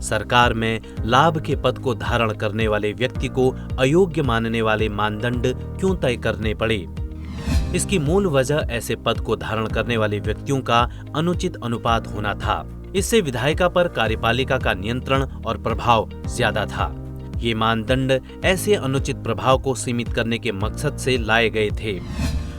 सरकार में लाभ के पद को धारण करने वाले व्यक्ति को अयोग्य मानने वाले मानदंड क्यों तय करने पड़े? इसकी मूल वजह ऐसे पद को धारण करने वाले व्यक्तियों का अनुचित अनुपात होना था। इससे विधायिका पर कार्यपालिका का नियंत्रण और प्रभाव ज्यादा था। ये मानदंड ऐसे अनुचित प्रभाव को सीमित करने के मकसद से लाए गए थे।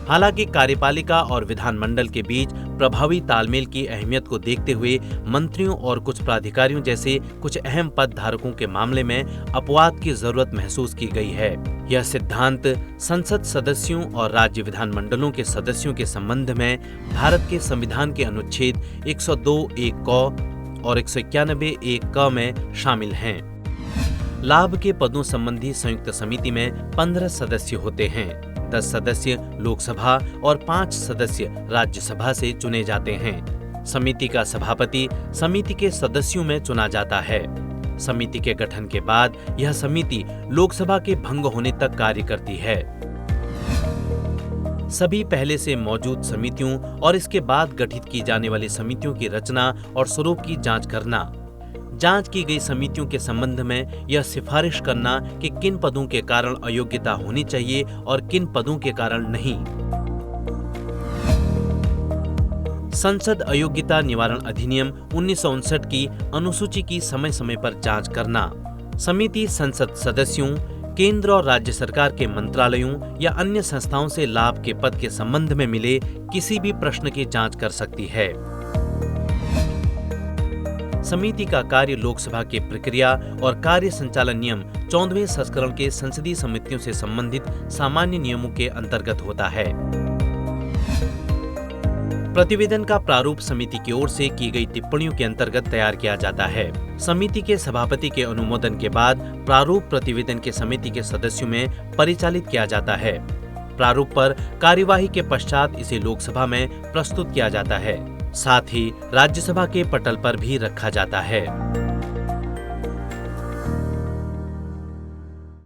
हालांकि कार्यपालिका और विधानमंडल के बीच प्रभावी तालमेल की अहमियत को देखते हुए मंत्रियों और कुछ प्राधिकारियों जैसे कुछ अहम पद धारकों के मामले में अपवाद की जरूरत महसूस की गई है। यह सिद्धांत संसद सदस्यों और राज्य विधानमंडलों के सदस्यों के संबंध में भारत के संविधान के अनुच्छेद 102(1) क और 191(1) क में शामिल हैं। लाभ के पदों संबंधी संयुक्त समिति में 15 सदस्य होते हैं। 10 सदस्य लोकसभा और 5 सदस्य राज्यसभा से चुने जाते हैं। समिति का सभापति समिति के सदस्यों में चुना जाता है। समिति के गठन के बाद यह समिति लोकसभा के भंग होने तक कार्य करती है। सभी पहले से मौजूद समितियों और इसके बाद गठित की जाने वाली समितियों की रचना और स्वरूप की जांच करना, जांच की गई समितियों के संबंध में यह सिफारिश करना कि किन पदों के कारण अयोग्यता होनी चाहिए और किन पदों के कारण नहीं। संसद अयोग्यता निवारण अधिनियम 1959 की अनुसूची की समय समय पर जांच करना। समिति संसद सदस्यों, केंद्र और राज्य सरकार के मंत्रालयों या अन्य संस्थाओं से लाभ के पद के संबंध में मिले किसी भी प्रश्न की जांच कर सकती है। समिति का कार्य लोकसभा के प्रक्रिया और कार्य संचालन नियम 14वें संस्करण के संसदीय समितियों से संबंधित सामान्य नियमों के अंतर्गत होता है। प्रतिवेदन का प्रारूप समिति की ओर से की गई टिप्पणियों के अंतर्गत तैयार किया जाता है। समिति के सभापति के अनुमोदन के बाद प्रारूप प्रतिवेदन के समिति के सदस्यों में परिचालित किया जाता है। प्रारूप पर कार्यवाही के पश्चात इसे लोकसभा में प्रस्तुत किया जाता है। साथ ही राज्यसभा के पटल पर भी रखा जाता है।